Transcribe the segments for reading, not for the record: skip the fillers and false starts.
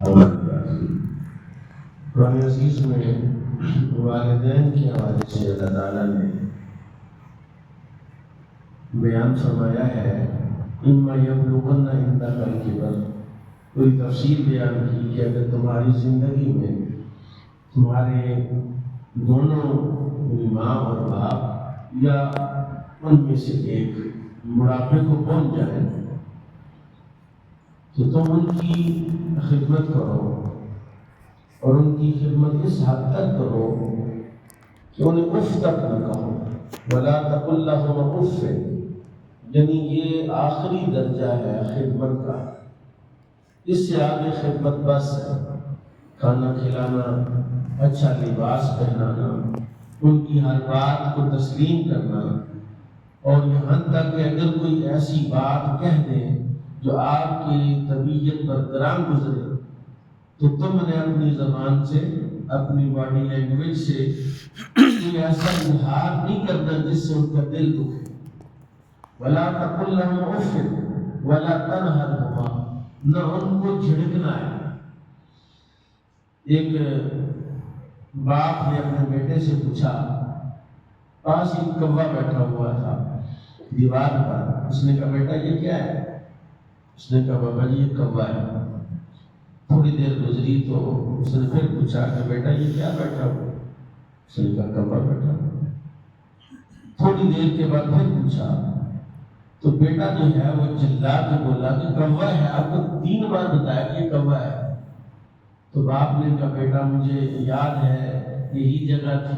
قرآن عزیز میں والدین کے حوالے سے اللہ تعالیٰ نے بیان فرمایا ہے اما یبلغن عندک الکبر، کوئی تفصیل بیان کی کہ اگر تمہاری زندگی میں تمہارے دونوں ماں اور باپ یا ان میں سے ایک بڑھاپے کو پہنچ جائے تو تم ان کی خدمت کرو، اور ان کی خدمت اس حد تک کرو کہ انہیں اف تک نہ کہو، ولا تقل لهما اف، یعنی یہ آخری درجہ ہے خدمت کا، اس سے آگے خدمت بس ہے، کھانا کھلانا، اچھا لباس پہنانا، ان کی ہر بات کو تسلیم کرنا، اور یہاں تک کہ اگر کوئی ایسی بات کہہ دیں جو آپ کی طبیعت پر گراں گزرے تو تم نے اپنی زبان سے، اپنی باڈی لینگویج سے کوئی ایسا اظہار نہیں کرنا جس سے ان کا دل دکھے۔ ولا تقل لهما اف ولا تنهرهما، نہ ان کو جھڑکنا ہے۔ ایک باپ نے اپنے بیٹے سے پوچھا، پاس ایک کوا بیٹھا ہوا تھا دیوار پر، اس نے کہا بیٹا یہ کیا ہے؟ اس نے کہا بابا جی یہ کوا ہے۔ تھوڑی دیر گزری تو اس نے پھر پوچھا کہ بیٹا یہ کیا بیٹھا ہوا؟ اس نے کہا کوا بیٹھا ہوا۔ تھوڑی دیر کے بعد پھر پوچھا تو بیٹا جو ہے وہ چلا کے بولا کہ کوا ہے، آپ کو 3 بار بتایا کہ یہ کوا ہے۔ تو باپ نے کہا بیٹا مجھے یاد ہے یہی جگہ تھی،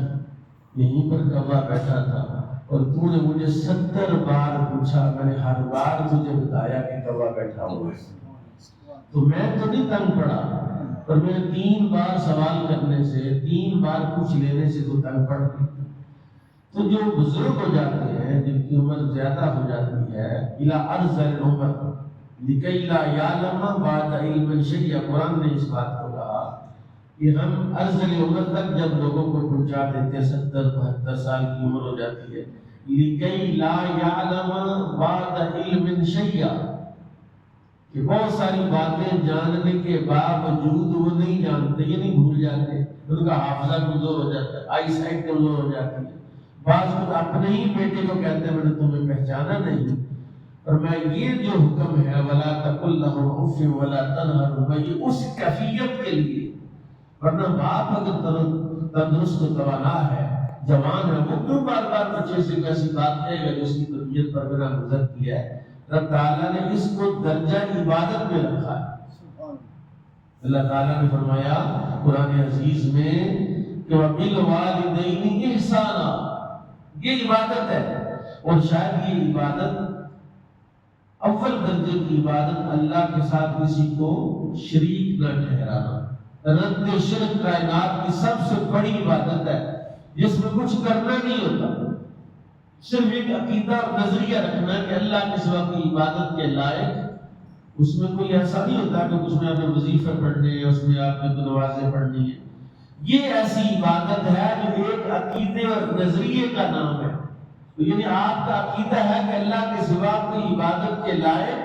یہیں پر کوا بیٹھا تھا، اور تو نے مجھے 70 بار پوچھا، میں نے ہر بار تجھے بتایا کہ کوا بیٹھا ہوا ہے۔ تو میں تو نہیں تنگ پڑا، پر میں 3 بار سوال کرنے سے، 3 بار پوچھ لینے سے تو تنگ پڑ گئی۔ تو جو بزرگ ہو جاتے ہیں، جن کی عمر زیادہ ہو جاتی ہے، الی ارذل العمر لکی لا یعلم بعد علم شیئا، قرآن نے اس بات کو کہا کہ ہم ارذل عمر تک جب لوگوں کو پہنچا دیتے ہیں، 70-72 سال کی عمر ہو جاتی ہے، لکی لا یعلم بعد علم شیئا، کہ بہت ساری باتیں جاننے کے باوجود وہ نہیں جانتے، یہ نہیں بھول جاتے، ان کا حافظہ کمزور ہو جاتا ہے، آئی سائٹ کمزور ہو جاتی ہے۔ بعض خود اپنے ہی بیٹے کو کہتے ہیں میں نے تمہیں پہچانا نہیں۔ اور میں یہ جو حکم ہے ولا تقل لهما اف ولا تنهرهما، یہ اس کیفیت کے لیے، ورنہ باپ اگر تندرست و توانا ہے، جوان ہے، وہ کیوں بار بار بچے سے ایسی بات کہے گا جو اس کی طبیعت پر گراں گزرتی ہے؟ رب تعالیٰ نے اس کو درجہ عبادت میں رکھا ہے۔ اللہ تعالیٰ نے فرمایا قرآن عزیز میں کہ وَبِالْوَالِدَيْنِ إِحْسَانًا، یہ عبادت ہے، اور شاید یہ عبادت اول درجے کی عبادت اللہ کے ساتھ کسی کو شریک نہ ٹھہرانا۔ رد شرک کائنات کی سب سے بڑی عبادت ہے، جس میں کچھ کرنا نہیں ہوتا، صرف ایک عقیدہ اور نظریہ رکھنا کہ اللہ کے سوا کی عبادت کے لائق، اس میں کوئی ایسا نہیں ہوتا کہ اس میں آپ نے وظیفے پڑھنے ہیں، اس میں آپ نے نمازیں پڑھنی ہیں۔ یہ ایسی عبادت ہے جو ایک عقیدے اور نظریے کا نام ہے، یعنی آپ کا عقیدہ ہے کہ اللہ کے سوا کوئی عبادت کے لائق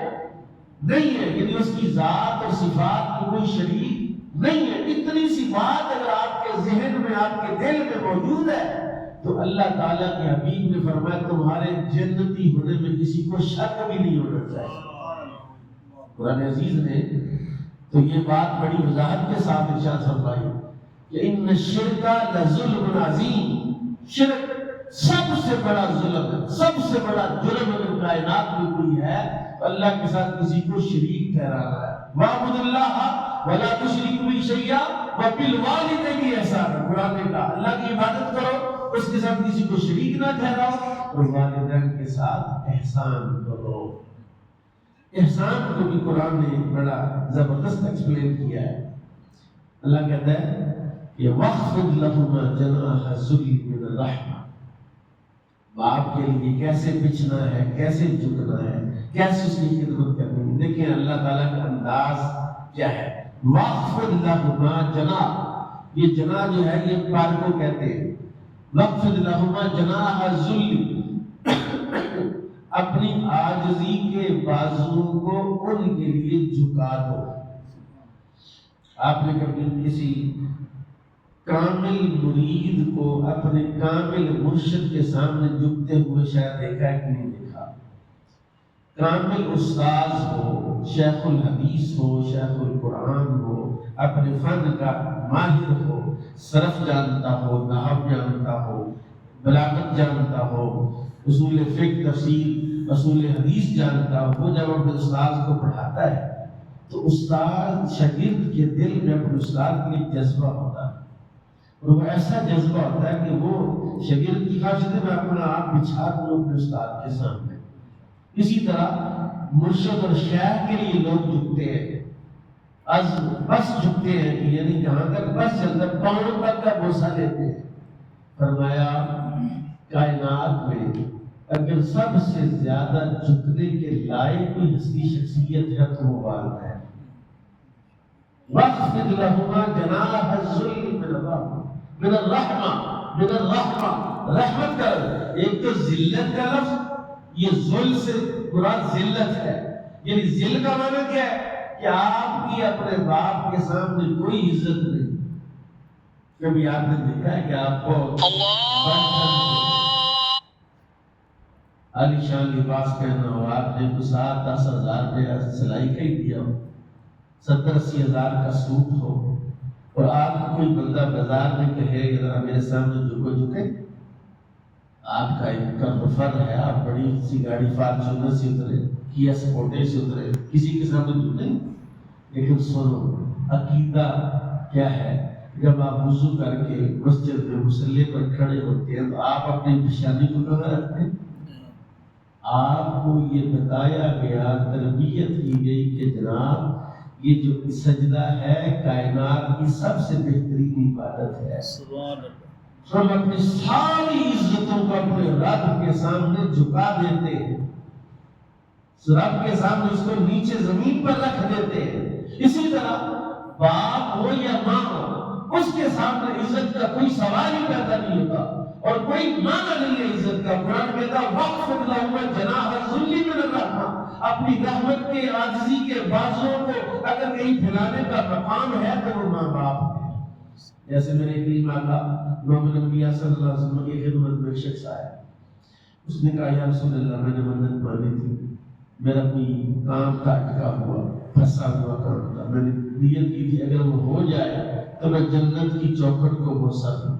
نہیں ہے، یعنی اس کی ذات اور صفات میں کوئی شریک نہیں ہے۔ اتنی صفات اگر آپ کے ذہن میں، آپ کے دل میں موجود ہے تو اللہ تعالیٰ کے حبیب نے فرمایا تمہارے جنتی ہونے میں کسی کو شک بھی نہیں ہونا چاہیے۔ قرآن عزیز نے تو یہ بات بڑی وضاحت کے ساتھ ارشاد فرمائی کہ ان الشرک لظلم عظیم، شرک سب سے بڑا ظلم ہے، سب سے بڑا جرم اگر کائنات میں کوئی ہے تو اللہ کے ساتھ کسی کو شریک ٹھہرانا ہے۔ وَاعْبُدُوا اللَّهَ وَلَا تُشْرِكُوا بِهِ شَيْئًا وَبِالْوَالِدَيْنِ إِحْسَانًا، قرآن نے کہا اللہ کی عبادت کرو، اس کے ساتھ کسی کو شریک نہ ٹھہراؤ، اور والدین کے ساتھ احسان کرو۔ احسان کو بھی قرآن نے بڑا زبردست ایکسپلین کیا ہے۔ اللہ کہتا ہے کہ وَاخْفِضْ لَهُمَا جَنَاحَ الذُّلِّ مِنَ الرَّحْمَةِ، باپ کے لیے کیسے بچنا ہے، کیسے جھکنا ہے، کیسے اس کی خدمت کرنی ہے۔ دیکھیں اللہ تعالیٰ کا انداز کیا ہے، وَاخْفِضْ لَهُمَا جَنَاحَ، یہ جناح جو ہے یہ پار کو کہتے ہیں، وَاخْفِضْ لَهُمَا جَنَاحَ الذُّلِّ، اپنی عاجزی کے بازو کو ان کے لیے جھکا دو۔ آپ نے کبھی کسی کامل مرید کو اپنے کامل مرشد کے سامنے جھکتے ہوئے شاید دیکھا ہے کہ نہیں دیکھا؟ کامل استاذ ہو، شیخ الحدیث ہو، شیخ القرآن ہو، اپنے فن کا ماہر ہو، صرف جانتا ہو، نحو جانتا ہو، بلاغت جانتا ہو، اصول فقہ تفسیر اصول حدیث جانتا ہو، وہ جب اپنے استاذ کو پڑھاتا ہے تو استاد شاگرد کے دل میں اپنے استاد کے لیے جذبہ ہوتا ہے، اور وہ ایسا جذبہ ہوتا ہے کہ وہ شاگرد کی خواہش میں اپنا آپ بچھا دوں اپنے استاد کے سامنے۔ اسی طرح مرشد اور شیخ کے لیے لوگ جھکتے ہیں، بس جھکتے ہیں کہ یعنی جہاں تک بس چلتا پاؤں تک کا بوسہ لیتے ہیں۔ فرمایا کائنات میں اگر سب سے زیادہ جھکنے کے لائق کوئی ہستی شخصیت ہے تو وہ والدہ ہے۔ وَاخْفِضْ لَهُمَا جَنَاحَ الذُّلِّ مِنَ الرَّحْمَةِ رحمت کا ایک تو ذلت کا لفظ، یہ ذل سے مراد ذلت ہے، یعنی ذل کا معنی کیا ہے کہ آپ کی اپنے باپ کے سامنے کوئی عزت نہیں۔ کبھی آپ نے دیکھا ہے کہ آپ کو عالی شان لباس پہنا ہو، آپ نے کو 7-10 ہزار روپیہ سلائی کا ہی دیا ہو، 70-80 ہزار کا سوٹ ہو، اور آپ کو کوئی بندہ بازار میں کہے ذرا میرے سامنے جھکے، آپ کا ایک فر ہے، آپ بڑی سی گاڑی فارچونر سے اترے، کیا سپورٹے سے اترے، کسی کے سامنے جھکیں۔ لیکن سنو عقیدہ کیا ہے، جب آپ وضو کر کے مسجد میں مصلی پر کھڑے ہوتے ہیں تو آپ اپنی پیشانی کو کہاں رکھتے ہیں؟ آپ کو یہ بتایا گیا، تربیت کی گئی کہ جناب یہ جو سجدہ ہے کائنات کی سب سے بہترین عبادت ہے۔ ہم اپنی ساری عزتوں کو اپنے رب کے سامنے جھکا دیتے ہیں، رب کے سامنے اس کو نیچے زمین پر رکھ دیتے ہیں۔ اسی طرح باپ ہو یا ماں ہو، اس کے سامنے عزت کا کوئی سوال ہی پیدا نہیں ہوتا اور کوئی معنی نہیں ہے عزت کا۔ قرآن کہتا ہے وَاخْفِضْ لَهُمَا جَنَاحَ الذُّلِّ مِنَ الرَّحْمَةِ، اپنی رحمت کے عاجزی کے بازوں کو اگر کہیں پھیلانے کا مقام ہے تو وہ ماں باپ ہے۔ جیسے میرے کریم آقا محمد انبیاء صلی اللہ علیہ وسلم کی خدمت میں ایک شخص آیا، اس نے کہا یا رسول اللہ میں نے منت مانی تھی، میرا کوئی کام کا اٹکا ہوا، پھنسا ہوا کام تھا، میں نے نیت کی تھی اگر وہ ہو جائے تو میں جنت کی چوکھٹ کو بوسہ دوں،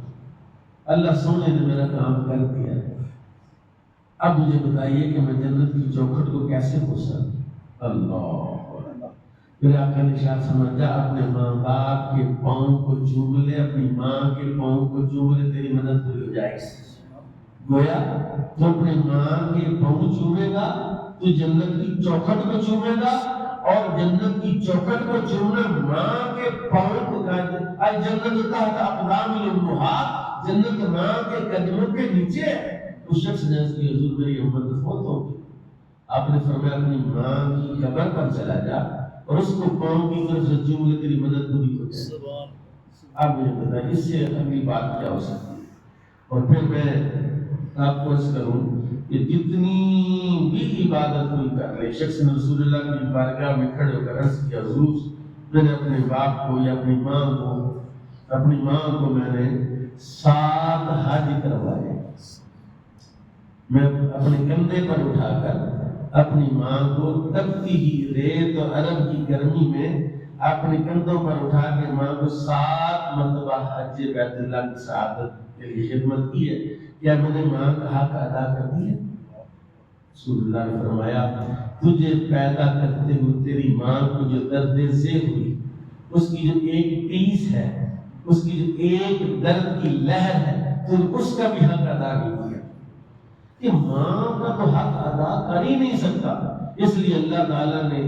اللہ سونے نے میرا کام کر دیا، اب مجھے بتائیے کہ میں جنت کی چوکھٹ کو کیسے بوسہ دوں؟ اللہ پھر آقا نے ارشاد فرمایا جا اپنے ماں باپ کے پاؤں کو چوم لے، اپنی ماں کے پاؤں کو چوم لے، تیری مدد پوری ہو جائے گی۔ گویا تو اپنے ماں کے پاؤں چومے گا تو جنت کی چوکھٹ کو چومے گا، اور جنت کی چوکھٹ کو چومنا ماں کے پاؤں کو جنت تحت اقدام الامہات، جنت ماں کے قدموں کے نیچے ہے۔ اس شخص نے اس کی حضور میری امت فوت ہو گئی، آپ نے فرمایا اپنی ماں کی قبر پر چلا جا اور اس کو قوم کی طرف سے چوم لے، تیری مدد پوری ہو جائے۔ آپ مجھے بتائیں اس سے اگلی بات کیا ہو سکتی ہے؟ اور پھر میں آپ کو عرض کروں کہ جتنی بھی عبادت کوئی کر رہے، شخص نے رسول اللہ کی بارگاہ میں کھڑے ہو کر عرض کیا حضور میں نے اپنے باپ کو یا اپنی ماں کو میں نے 7 حج کروائے، میں اپنے کندھے پر اٹھا کر اپنی ماں کو تپتی ہی ریت اور عرب کی گرمی میں اپنے کندھوں پر اٹھا کے ماں کو 7 مرتبہ حج بیت اللہ کی سعادت کے لیے خدمت کی ہے۔ کیا میں نے ماں کا حق ادا کر دیا؟ رسول اللہ نے فرمایا تجھے پیدا کرتے ہوئے تیری ماں کو جو درد زے ہوئی، اس کی جو ایک ٹیس ہے، اس کی جو ایک درد کی لہر ہے، تو اس کا بھی حق ادا نہیں کیا۔ کہ ماں کا تو حق ادا کر ہی نہیں سکتا، اس لیے اللہ تعالیٰ نے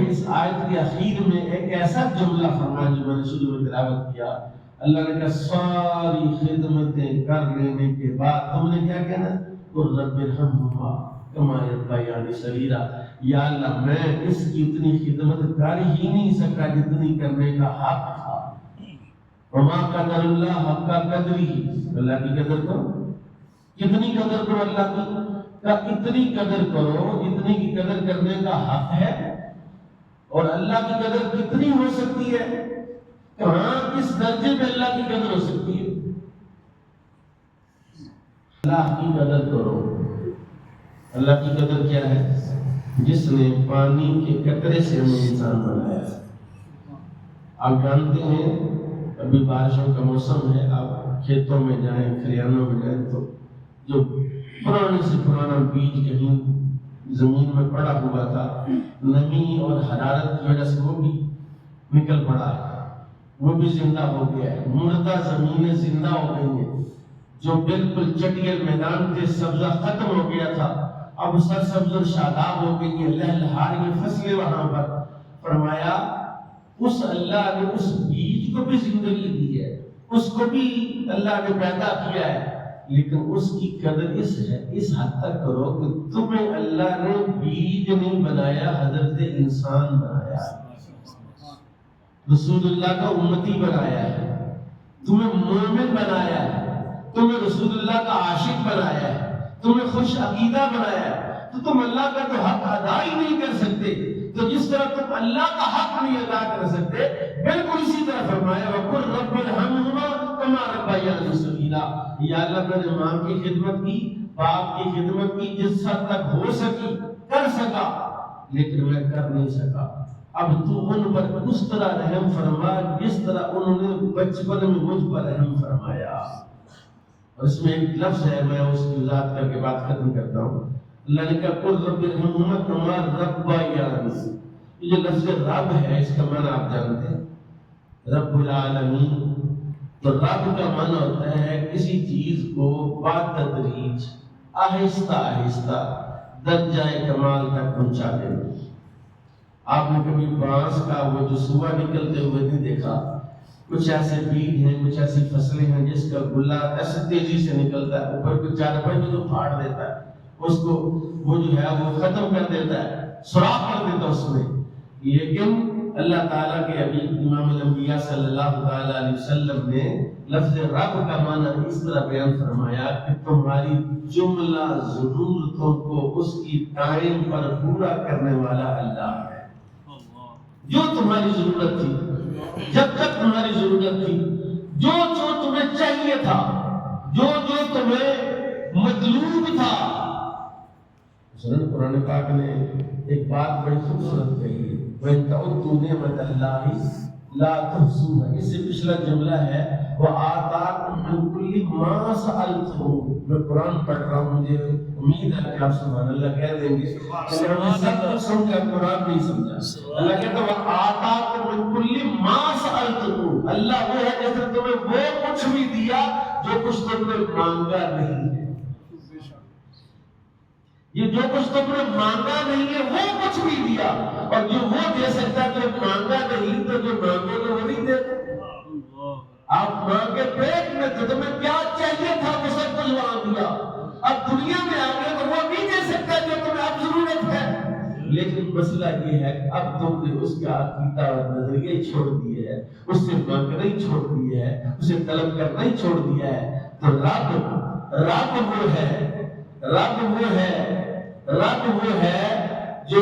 اس آیت کے اخیر میں ایک ایسا جملہ فرمایا جو میں نے شروع میں تلاوت کیا۔ اللہ نے کہا ساری خدمتیں کر لینے کے بعد تم نے کیا کہنا؟ قُلْ رَبِّ ارْحَمْهُمَا كَمَا رَبَّيَانِي صَغِيرًا، یا اللہ میں اس کی اتنی خدمت کر ہی نہیں سکا جتنی کرنے کا حق تھا۔ وَمَا قَدَرَ اللَّهَ حَقَّ قَدْرِهِ، اللہ کی قدر کرو، کتنی قدر کرو اللہ کی، اتنی قدر کرو جتنی کی قدر کرنے کا حق ہے، اور اللہ کی قدر کتنی ہو سکتی ہے، کہاں کس درجے پہ اللہ کی قدر ہو سکتی ہے؟ اللہ کی قدر کرو۔ اللہ کی قدر کیا ہے؟ جس نے پانی کے قطرے سے ہمیں انسان بنایا ہے۔ آپ جانتے ہیں ابھی بارشوں کا موسم ہے، آپ کھیتوں میں جائیں، کھلیانوں میں جائیں تو جو پرانے سے پرانا بیج کہیں زمین میں پڑا ہوا تھا، نمی اور حرارت کی وجہ سے وہ بھی نکل پڑا ہے، وہ بھی زندہ ہو گیا ہے۔ مردہ زمینیں زندہ ہو گئی ہیں، جو بالکل چٹیل میدان تھے سبزہ ختم ہو گیا تھا، اب سرسبز اور شاداب ہو گئی ہیں، لہلہا رہی فصلیں وہاں پر۔ فرمایا اس اللہ نے اس بیج کو بھی زندگی دی ہے، اس کو بھی اللہ نے پیدا کیا ہے، لیکن اس کی قدر اس حد تک کرو کہ تمہیں اللہ نے بیج نہیں بنایا، حضرت انسان بنایا، رسول اللہ کا امتی بنایا ہے، تمہیں مومن بنایا ہے، تمہیں رسول اللہ کا عاشق بنایا ہے، تمہیں خوش عقیدہ بنایا ہے، تو تم اللہ کا تو حق ادا ہی نہیں کر سکتے، تو جس طرح تم اللہ کا حق نہیں ادا کر سکتے، بالکل اسی طرح فرمایا وَقُلْ رَبِّ ارْحَمْهُمَا كَمَا رَبَّيَانِي صَغِيرًا، یا اللہ میں نے ماں کی خدمت کی، باپ کی خدمت کی، جس حد تک ہو سکی کر سکا، لیکن میں کر نہیں سکا، اب تو ان پر اس طرح رحم فرما جس طرح انہوں نے بچپن میں مجھ پر رحم فرمایا۔ اور اس میں ایک لفظ ہے، میں اس کی وضاحت کر کے بات ختم کرتا ہوں۔ اللہ نے کہا قُلْ رَبِّ ارْحَمْهُمَا كَمَا رَبَّيَانِي، یہ جو لفظ رب ہے اس کا معنی آپ جانتے ہیں، رب العالمین۔ تو رب کا معنی ہوتا ہے کسی چیز کو بتدریج، آہستہ آہستہ درجہ کمال تک پہنچا دینا۔ آپ نے کبھی بانس کا وہ جو سوا نکلتے ہوئے نہیں دیکھا؟ کچھ ایسے بیج ہیں، کچھ ایسی فصلیں ہیں جس کا گلہ ایسے تیزی سے نکلتا ہے، اوپر کو چار پنج تو پھاڑ دیتا ہے، اس کو وہ جو ہے وہ ختم کر دیتا ہے، سوراخ کر دیتا ہے اس میں۔ لیکن اللہ تعالیٰ کے ابھی امام الانبیاء صلی اللہ تعالیٰ علیہ وسلم نے لفظ رب کا معنی اس طرح بیان فرمایا کہ تمہاری جملہ ضرورتوں کو اس کی ٹائم پر پورا کرنے والا اللہ ہے۔ جو تمہاری ضرورت تھی، جب تک تمہاری ضرورت تھی، جو جو تمہیں چاہیے تھا، جو جو تمہیں مطلوب تھا۔ قرآن پاک نے ایک بات بڑی خوبصورت کہی ہے، وَإِن تَعُدُّوا نِعْمَةَ اللَّهِ لَا تُحْصُوهَا، اس سے پچھلا جملہ ہے وَآتَاكُم مِّن كُلِّ مَا سَأَلْتُمُوهُ۔ میں قرآن پڑھ رہا ہوں، مجھے امید ہے کہ آپ سبحان اللہ کہہ دیں گے کہ ہم نے سب کچھ سمجھا، قرآن نہیں سمجھا۔ اللہ کہتا ہے وَآتَاكُم مِّن كُلِّ مَا سَأَلْتُمُوهُ، اللہ وہ ہے جس نے تمہیں وہ کچھ بھی دیا جو کچھ تم نے مانگا نہیں ہے۔ یہ جو کچھ تم نے مانگا نہیں ہے وہ کچھ بھی دیا، اور جو وہ دے سکتا ہے جو مانگا نہیں، تو جو مانگے گا وہ نہیں دے۔ آپ مانگے پیٹ میں تو تمہیں کیا چاہیے تھا وہ سب کچھ وہاں دیا، اب دنیا میں آ گئے تو وہ نہیں دے سکتا جو تمہیں اب ضرورت ہے۔ لیکن مسئلہ یہ ہے کہ اب تم نے اس کا عقیدہ اور نظریہ چھوڑ دیا ہے، اس سے مانگنا ہی چھوڑ دیا ہے، اسے طلب کرنا ہی چھوڑ دیا ہے۔ تو رب وہ ہے، رب وہ ہے جو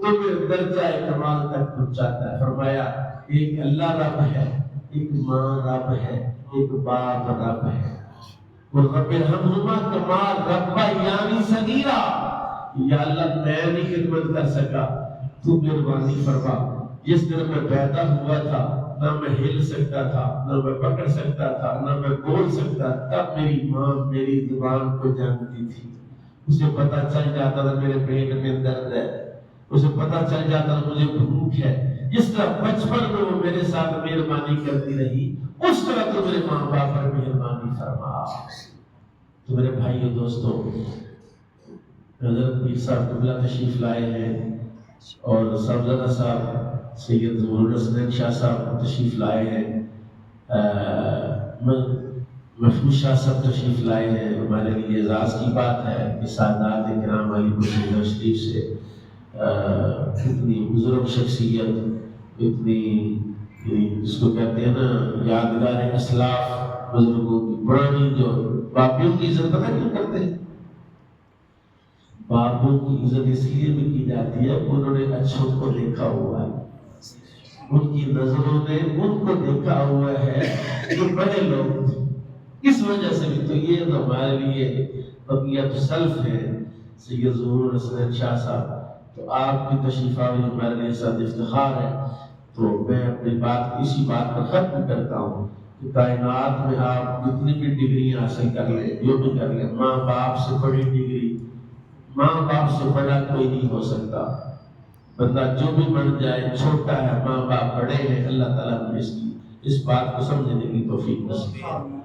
تمہیں درجہ کمال تک پہنچاتا ہے۔ فرمایا ایک اللہ رب ہے، ایک ماں رب ہے، ایک باپ رب ہے۔ رب ارحمہما کما ربیانی صغیرا، یا اللہ میں نہیں خدمت کر سکا، تو مہربانی فرما۔ جس دن میں پیدا ہوا تھا نہ میں ہل سکتا تھا، نہ میں پکڑ سکتا تھا، نہ میں بول سکتا، تب میری ماں میری زبان کو جانتی تھی، اسے پتہ چل جاتا تھا میرے پیٹ میں درد ہے، اسے پتہ چل جاتا مجھے بھوک ہے۔ جس طرح بچپن میں وہ میرے ساتھ مہربانی کرتی رہی، اس طرح تو میرے ماں باپ پر مہربانی فرما۔ تو میرے بھائیو دوستو، حضرت پیر صاحب قبلہ تشریف لائے ہیں، اور صاحبزادہ صاحب سید ظہور حسین شاہ صاحب تشریف لائے ہیں، محفوظ شاہ صاحب تشریف لائے ہیں۔ ہمارے لیے اعزاز کی بات ہے کہ سادات کرام علی پور شریف سے اتنی بزرگ شخصیت، اتنی جس کو کہتے ہیں نا یادگار اسلاف، بزرگوں کی پرانی جو باپیوں کی عزت پتہ کیوں کرتے ہیں؟ باپوں کی عزت اس لیے بھی کی جاتی ہے کہ انہوں نے اچھوں کو دیکھا ہوا ہے، ان کی نظروں نے ان کو دیکھا ہوا ہے جو بڑے لوگ تھے، اس وجہ سے بھی تو یہ ہمارے لیے بقیت سلف ہے۔ سید ظہور حسین شاہ صاحب، تو آپ کی تشریف آوری ہمارے لیے ساتھ افتخار ہے۔ تو میں اپنی بات اسی بات پر ختم کرتا ہوں کہ کائنات میں آپ جتنی بھی ڈگریاں حاصل کر لیں، جو بھی کر لیں، ماں باپ سے بڑی ڈگری، ماں باپ سے بڑا کوئی نہیں ہو سکتا۔ بندہ جو بھی بن جائے چھوٹا ہے، ماں باپ بڑے ہیں، اللہ تعالیٰ نے اس بات کو سمجھنے کی توفیق نصیب فرمائے۔